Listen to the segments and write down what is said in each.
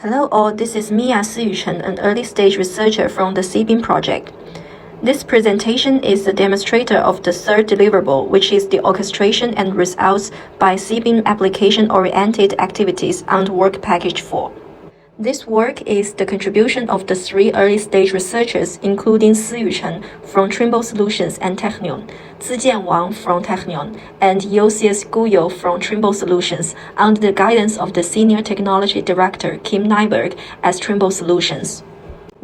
Hello all, this is Mia Siyuchen, an early-stage researcher from the CBIM project. This presentation is a demonstrator of the third deliverable, which is the orchestration and results by CBIM application-oriented activities on work package 4. This work is the contribution of the three early-stage researchers, including Siyuchen from Trimble Solutions and Technion, Zijian Wang from Technion, and Yosius Guyo from Trimble Solutions, under the guidance of the Senior Technology Director Kim Nyberg as Trimble Solutions.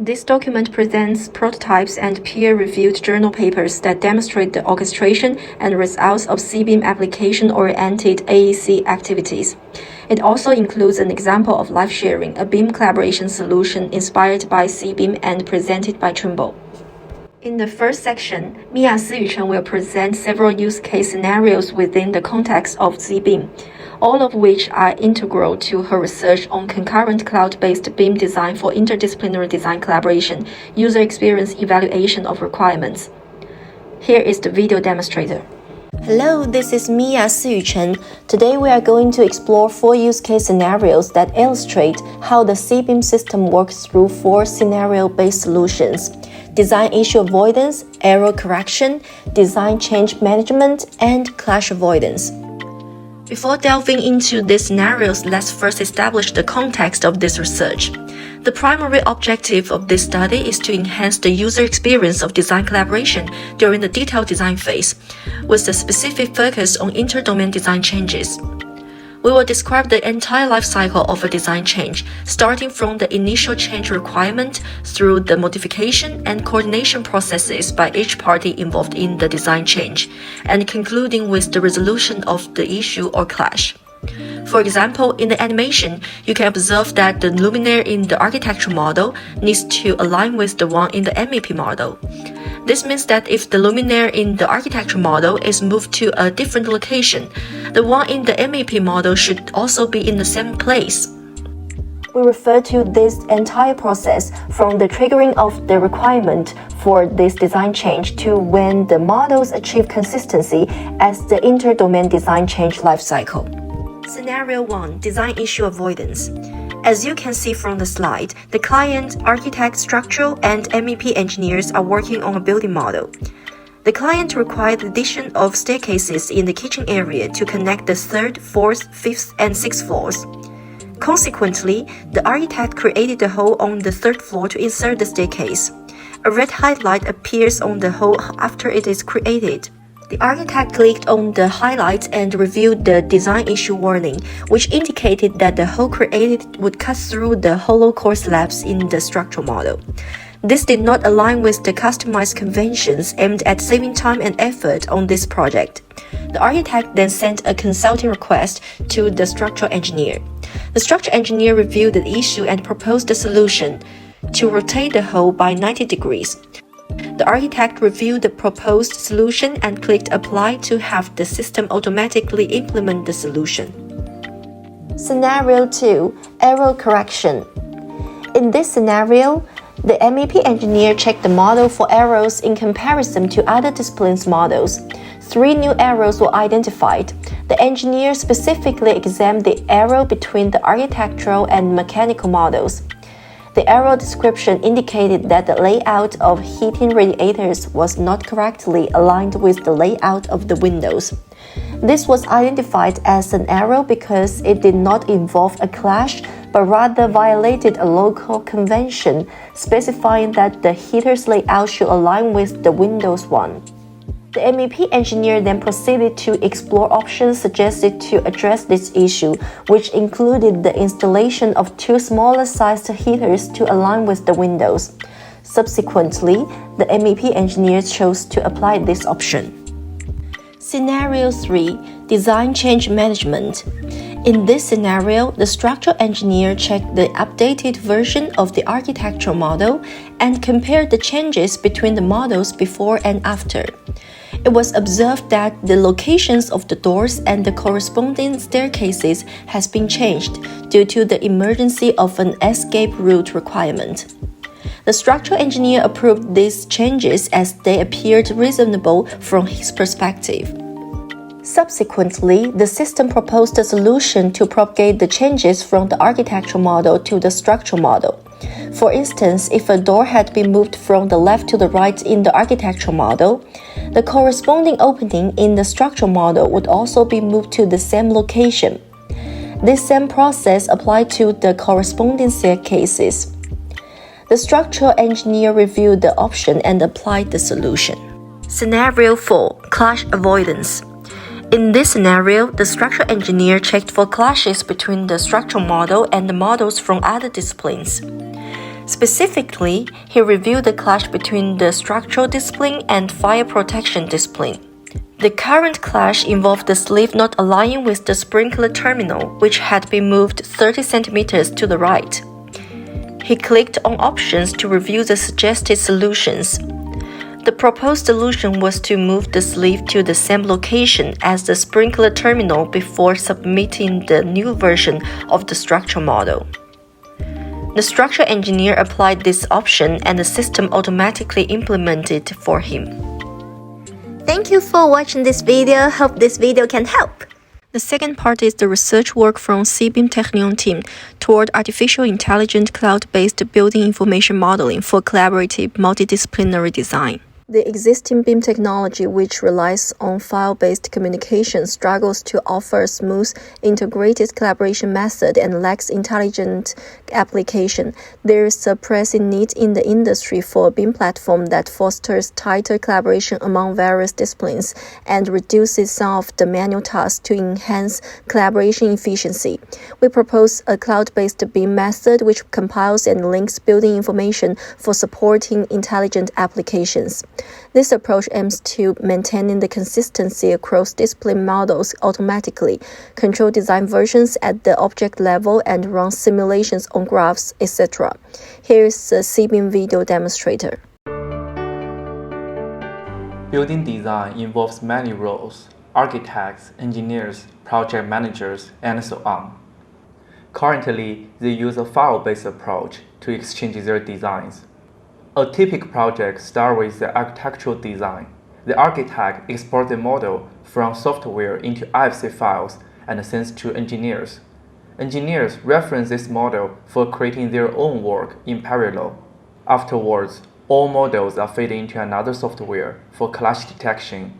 This document presents prototypes and peer-reviewed journal papers that demonstrate the orchestration and results of CBIM application-oriented AEC activities. It also includes an example of live sharing, a BIM collaboration solution inspired by CBIM and presented by Trimble. In the first section, Mia Siyuchen will present several use case scenarios within the context of CBIM, all of which are integral to her research on concurrent cloud-based BIM design for interdisciplinary design collaboration, user experience evaluation of requirements. Here is the video demonstrator. Hello, this is Mia Siyuchen. Today we are going to explore 4 use case scenarios that illustrate how the CBIM system works through 4 scenario-based solutions: design issue avoidance, error correction, design change management, and clash avoidance. Before delving into these scenarios, let's first establish the context of this research. The primary objective of this study is to enhance the user experience of design collaboration during the detailed design phase, with a specific focus on inter-domain design changes. We will describe the entire life cycle of a design change, starting from the initial change requirement through the modification and coordination processes by each party involved in the design change, and concluding with the resolution of the issue or clash. For example, in the animation, you can observe that the luminaire in the architecture model needs to align with the one in the MEP model. This means that if the luminaire in the architecture model is moved to a different location, the one in the MEP model should also be in the same place. We refer to this entire process from the triggering of the requirement for this design change to when the models achieve consistency as the inter-domain design change lifecycle. Scenario 1. Design issue avoidance. As you can see from the slide, the client, architect, structural, and MEP engineers are working on a building model. The client required the addition of staircases in the kitchen area to connect the 3rd, 4th, 5th, and 6th floors. Consequently, the architect created a hole on the 3rd floor to insert the staircase. A red highlight appears on the hole after it is created. The architect clicked on the highlight and reviewed the design issue warning, which indicated that the hole created would cut through the hollow core slabs in the structural model. This did not align with the customized conventions aimed at saving time and effort on this project. The architect then sent a consulting request to the structural engineer. The structural engineer reviewed the issue and proposed a solution to rotate the hole by 90 degrees. The architect reviewed the proposed solution and clicked Apply to have the system automatically implement the solution. Scenario 2. Error correction. In this scenario, the MEP engineer checked the model for errors in comparison to other disciplines' models. 3 new errors were identified. The engineer specifically examined the error between the architectural and mechanical models. The error description indicated that the layout of heating radiators was not correctly aligned with the layout of the windows. This was identified as an error because it did not involve a clash, but rather violated a local convention specifying that the heater's layout should align with the Windows one. The MEP engineer then proceeded to explore options suggested to address this issue, which included the installation of 2 smaller-sized heaters to align with the windows. Subsequently, the MEP engineer chose to apply this option. Scenario 3. Design change management. In this scenario, the structural engineer checked the updated version of the architectural model and compared the changes between the models before and after. It was observed that the locations of the doors and the corresponding staircases has been changed due to the emergency of an escape route requirement. The structural engineer approved these changes as they appeared reasonable from his perspective. Subsequently, the system proposed a solution to propagate the changes from the architectural model to the structural model. For instance, if a door had been moved from the left to the right in the architectural model, the corresponding opening in the structural model would also be moved to the same location. This same process applied to the corresponding staircases. The structural engineer reviewed the option and applied the solution. Scenario 4. Clash avoidance. In this scenario, the structural engineer checked for clashes between the structural model and the models from other disciplines. Specifically, he reviewed the clash between the structural discipline and fire protection discipline. The current clash involved the sleeve not aligning with the sprinkler terminal, which had been moved 30 centimeters to the right. He clicked on options to review the suggested solutions. The proposed solution was to move the sleeve to the same location as the sprinkler terminal before submitting the new version of the structural model. The structural engineer applied this option and the system automatically implemented for him. Thank you for watching this video. Hope this video can help. The second part is the research work from CBIM Technion team toward artificial intelligent cloud-based building information modeling for collaborative multidisciplinary design. The existing BIM technology, which relies on file-based communication, struggles to offer a smooth, integrated collaboration method and lacks intelligent application. There is a pressing need in the industry for a BIM platform that fosters tighter collaboration among various disciplines and reduces some of the manual tasks to enhance collaboration efficiency. We propose a cloud-based BIM method which compiles and links building information for supporting intelligent applications. This approach aims to maintaining the consistency across discipline models automatically, control design versions at the object level, and run simulations on graphs, etc. Here is a CBIM video demonstrator. Building design involves many roles: architects, engineers, project managers, and so on. Currently, they use a file-based approach to exchange their designs. A typical project starts with the architectural design. The architect exports the model from software into IFC files and sends to engineers. Engineers reference this model for creating their own work in parallel. Afterwards, all models are fed into another software for clash detection.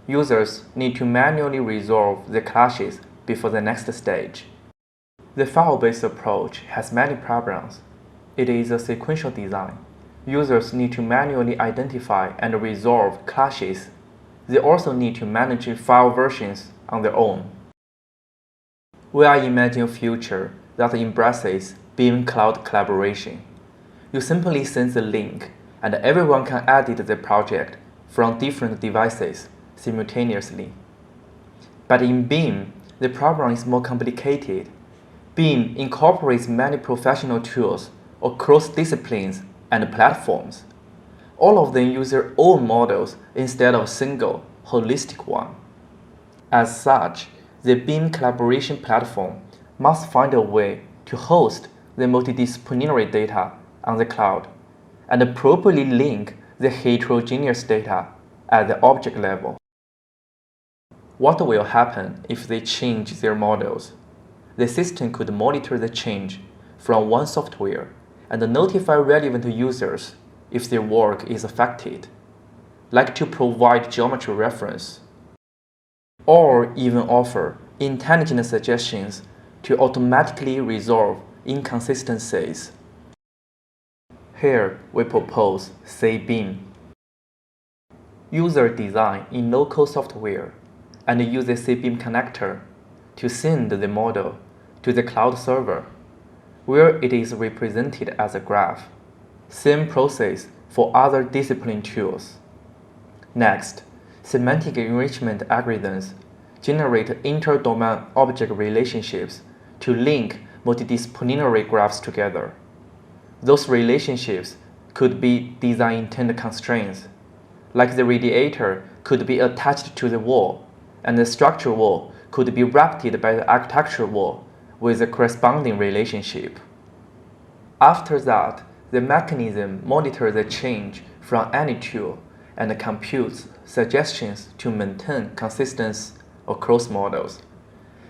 Users need to manually resolve the clashes before the next stage. The file-based approach has many problems. It is a sequential design. Users need to manually identify and resolve clashes. They also need to manage file versions on their own. We are imagining a future that embraces BIM cloud collaboration. You simply send the link, and everyone can edit the project from different devices simultaneously. But in BIM, the problem is more complicated. BIM incorporates many professional tools across disciplines and platforms. All of them use their own models instead of a single, holistic one. As such, the BIM collaboration platform must find a way to host the multidisciplinary data on the cloud and properly link the heterogeneous data at the object level. What will happen if they change their models? The system could monitor the change from one software and notify relevant users if their work is affected, like to provide geometry reference, or even offer intelligent suggestions to automatically resolve inconsistencies. Here we propose CBIM. User design in local software and use the CBIM connector to send the model to the cloud server, where it is represented as a graph. Same process for other discipline tools. Next, semantic enrichment algorithms generate inter-domain object relationships to link multidisciplinary graphs together. Those relationships could be design intent constraints, like the radiator could be attached to the wall, and the structural wall could be wrapped by the architectural wall with a corresponding relationship. After that, the mechanism monitors the change from any tool and computes suggestions to maintain consistency or cross models.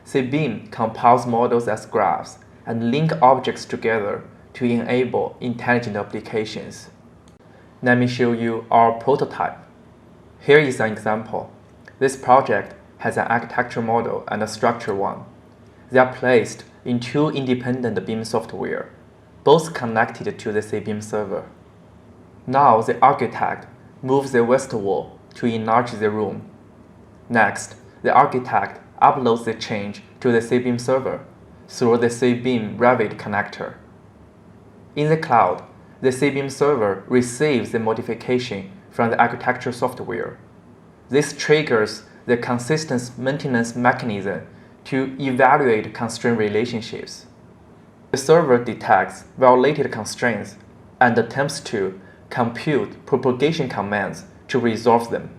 CBIM compiles models as graphs and link objects together to enable intelligent applications. Let me show you our prototype. Here is an example. This project has an architecture model and a structure one. They are placed in two independent BIM software, both connected to the CBIM server. Now the architect moves the west wall to enlarge the room. Next, the architect uploads the change to the CBIM server through the CBIM Revit connector. In the cloud, the CBIM server receives the modification from the architecture software. This triggers the consistent maintenance mechanism to evaluate constraint relationships. The server detects violated constraints and attempts to compute propagation commands to resolve them.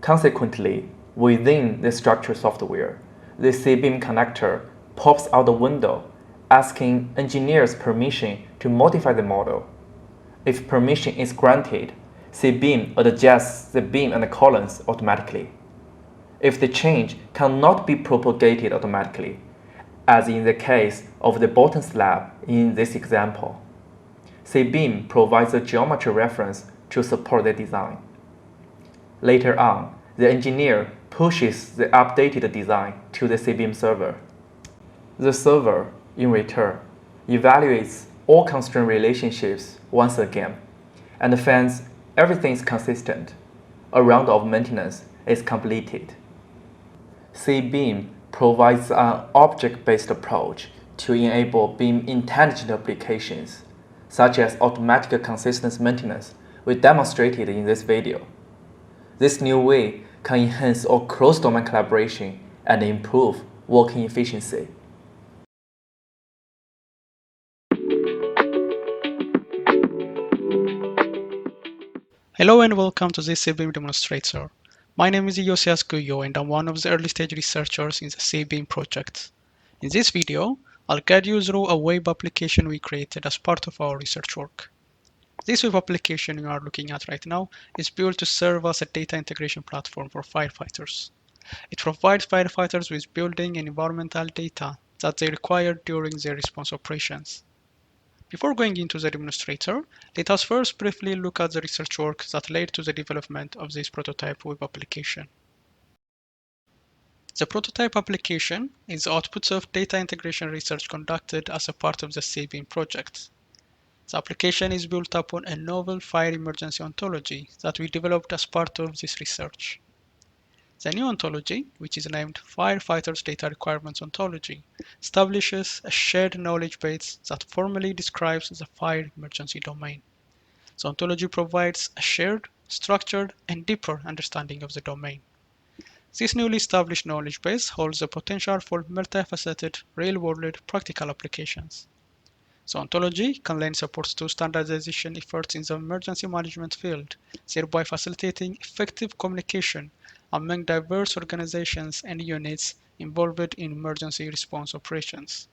Consequently, within the structure software, the CBIM connector pops out the window, asking engineers permission to modify the model. If permission is granted, CBIM adjusts the beam and the columns automatically. If the change cannot be propagated automatically, as in the case of the bottom slab in this example, CBIM provides a geometry reference to support the design. Later on, the engineer pushes the updated design to the CBIM server. The server, in return, evaluates all constraint relationships once again and finds everything is consistent. A round of maintenance is completed. CBIM provides an object-based approach to enable BIM intelligent applications, such as automatic consistent maintenance we demonstrated in this video. This new way can enhance our cross-domain collaboration and improve working efficiency. Hello and welcome to this CBIM demonstrator. My name is Josias Guyo and I'm one of the early stage researchers in the CBIM project. In this video, I'll guide you through a web application we created as part of our research work. This web application you are looking at right now is built to serve as a data integration platform for firefighters. It provides firefighters with building and environmental data that they require during their response operations. Before going into the demonstrator, let us first briefly look at the research work that led to the development of this prototype web application. The prototype application is the output of data integration research conducted as a part of the CBIM project. The application is built upon a novel fire emergency ontology that we developed as part of this research. The new ontology, which is named Firefighters Data Requirements Ontology, establishes a shared knowledge base that formally describes the fire emergency domain. The ontology provides a shared, structured, and deeper understanding of the domain. This newly established knowledge base holds the potential for multifaceted, real-world practical applications. The ontology can lend support to standardization efforts in the emergency management field, thereby facilitating effective communication among diverse organizations and units involved in emergency response operations.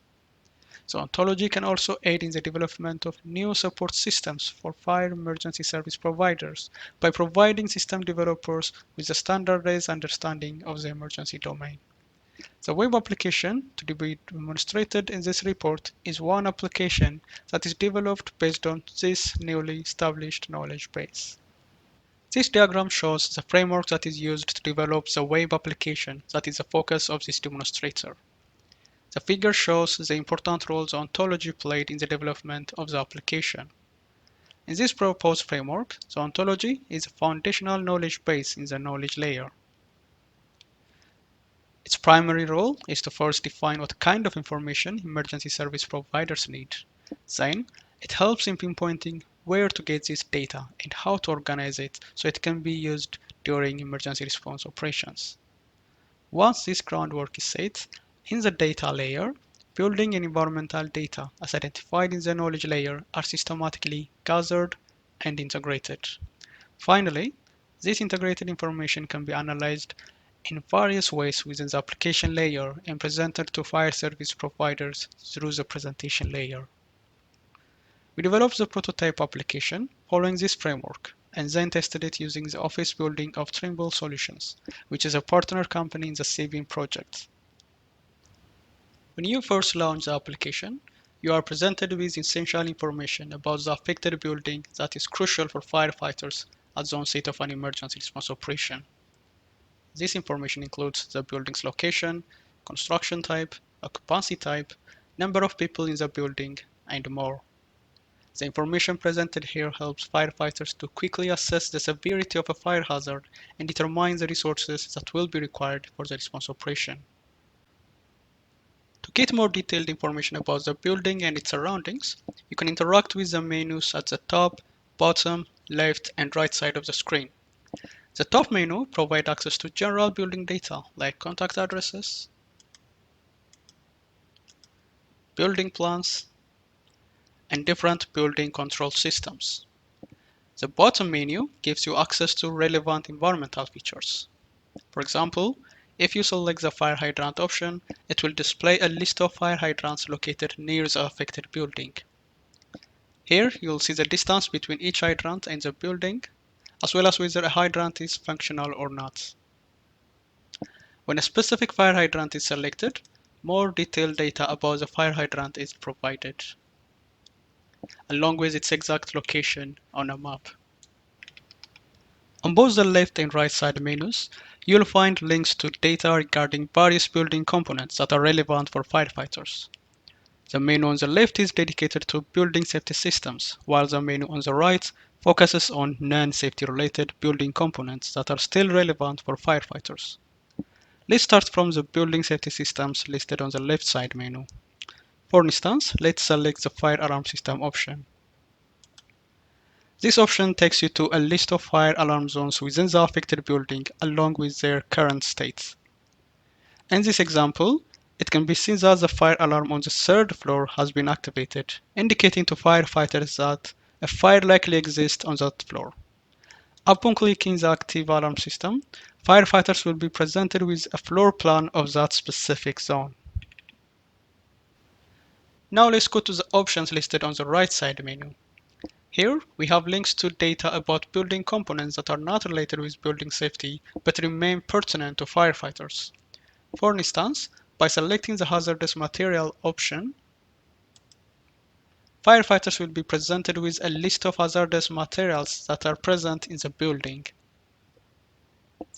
The ontology can also aid in the development of new support systems for fire emergency service providers by providing system developers with a standardized understanding of the emergency domain. The web application to be demonstrated in this report is one application that is developed based on this newly established knowledge base. This diagram shows the framework that is used to develop the web application that is the focus of this demonstrator. The figure shows the important role the ontology played in the development of the application. In this proposed framework, the ontology is a foundational knowledge base in the knowledge layer. Its primary role is to first define what kind of information emergency service providers need. Then, it helps in pinpointing where to get this data and how to organize it so it can be used during emergency response operations. Once this groundwork is set, in the data layer, building and environmental data as identified in the knowledge layer are systematically gathered and integrated. Finally, this integrated information can be analyzed in various ways within the application layer and presented to fire service providers through the presentation layer. We developed the prototype application following this framework. and then tested it using the office building of Trimble Solutions, which is a partner company in the CBIM project. When you first launch the application, you are presented with essential information about the affected building that is crucial for firefighters at the onset of an emergency response operation. This information includes the building's location, construction type, occupancy type, number of people in the building, and more. The information presented here helps firefighters to quickly assess the severity of a fire hazard and determine the resources that will be required for the response operation. To get more detailed information about the building and its surroundings, you can interact with the menus at the top, bottom, left, and right side of the screen. The top menu provides access to general building data like contact addresses, building plans, and different building control systems. The bottom menu gives you access to relevant environmental features. For example, if you select the fire hydrant option, it will display a list of fire hydrants located near the affected building. Here, you'll see the distance between each hydrant and the building, as well as whether a hydrant is functional or not. When a specific fire hydrant is selected, more detailed data about the fire hydrant is provided, along with its exact location on a map. On both the left and right side menus, you'll find links to data regarding various building components that are relevant for firefighters. The menu on the left is dedicated to building safety systems, while the menu on the right focuses on non-safety related building components that are still relevant for firefighters. Let's start from the building safety systems listed on the left side menu. For instance, let's select the fire alarm system option. This option takes you to a list of fire alarm zones within the affected building along with their current states. In this example, it can be seen that the fire alarm on the third floor has been activated, indicating to firefighters that a fire likely exists on that floor. Upon clicking the active alarm system, firefighters will be presented with a floor plan of that specific zone. Now let's go to the options listed on the right side menu. Here, we have links to data about building components that are not related with building safety but remain pertinent to firefighters. For instance, by selecting the hazardous material option, firefighters will be presented with a list of hazardous materials that are present in the building.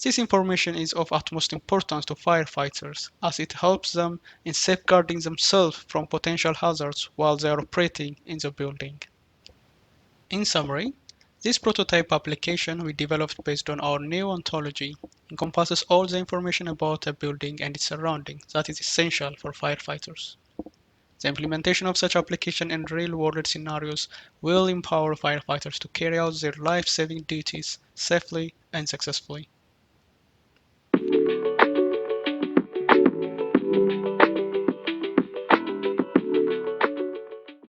This information is of utmost importance to firefighters as it helps them in safeguarding themselves from potential hazards while they are operating in the building. In summary, this prototype application we developed based on our new ontology encompasses all the information about a building and its surroundings that is essential for firefighters. The implementation of such application in real-world scenarios will empower firefighters to carry out their life-saving duties safely and successfully.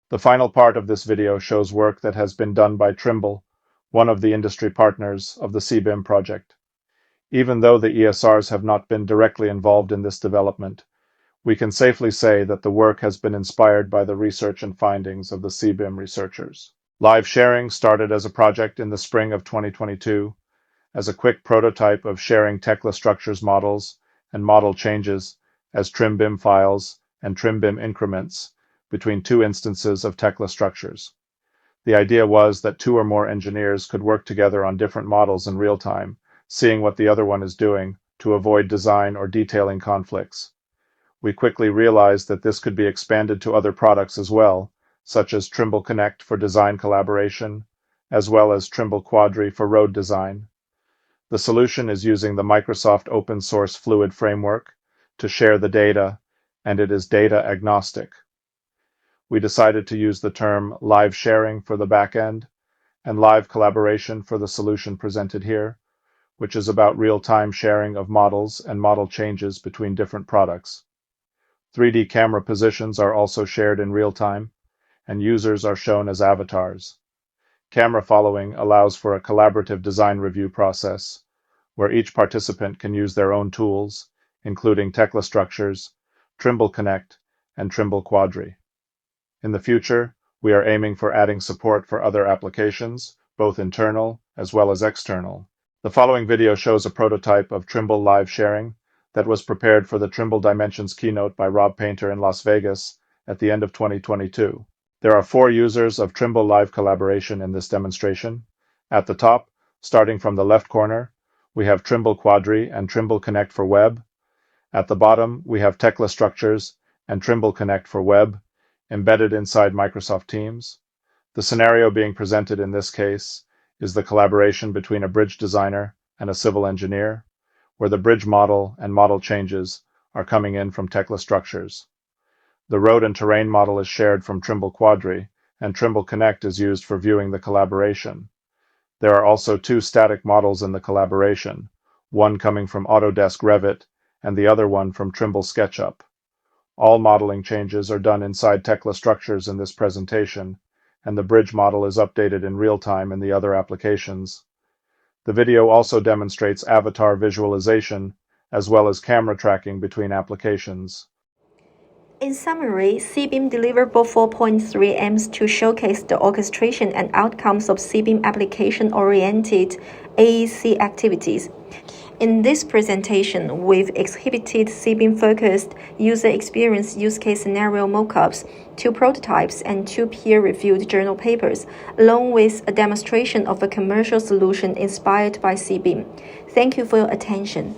The final part of this video shows work that has been done by Trimble, one of the industry partners of the CBIM project. Even though the ESRs have not been directly involved in this development, we can safely say that the work has been inspired by the research and findings of the CBIM researchers. Live sharing started as a project in the spring of 2022 as a quick prototype of sharing Tekla structures models and model changes as TrimBIM files and TrimBIM increments between two instances of Tekla structures. The idea was that two or more engineers could work together on different models in real time, seeing what the other one is doing to avoid design or detailing conflicts. We quickly realized that this could be expanded to other products as well, such as Trimble Connect for design collaboration, as well as Trimble Quadri for road design. The solution is using the Microsoft open source Fluid framework to share the data, and it is data agnostic. We decided to use the term live sharing for the backend and live collaboration for the solution presented here, which is about real-time sharing of models and model changes between different products. 3D camera positions are also shared in real time, and users are shown as avatars. Camera following allows for a collaborative design review process, where each participant can use their own tools, including Tekla structures, Trimble Connect, and Trimble Quadri. In the future, we are aiming for adding support for other applications both internal as well as external. The following video shows a prototype of Trimble live sharing that was prepared for the Trimble Dimensions keynote by Rob Painter in Las Vegas at the end of 2022. There are 4 users of Trimble Live Collaboration in this demonstration. At the top, starting from the left corner, we have Trimble Quadri and Trimble Connect for Web. At the bottom, we have Tekla Structures and Trimble Connect for Web embedded inside Microsoft Teams. The scenario being presented in this case is the collaboration between a bridge designer and a civil engineer, where the bridge model and model changes are coming in from Tekla Structures. The road and terrain model is shared from Trimble Quadri, and Trimble Connect is used for viewing the collaboration. There are also 2 static models in the collaboration, one coming from Autodesk Revit and the other one from Trimble SketchUp. All modeling changes are done inside Tekla Structures in this presentation, and the bridge model is updated in real time in the other applications. The video also demonstrates avatar visualization as well as camera tracking between applications. In summary, CBIM Deliverable 4.3 aims to showcase the orchestration and outcomes of CBIM application-oriented AEC activities. In this presentation, we've exhibited CBIM-focused user experience use case scenario mockups, 2 prototypes, and 2 peer-reviewed journal papers, along with a demonstration of a commercial solution inspired by CBIM. Thank you for your attention.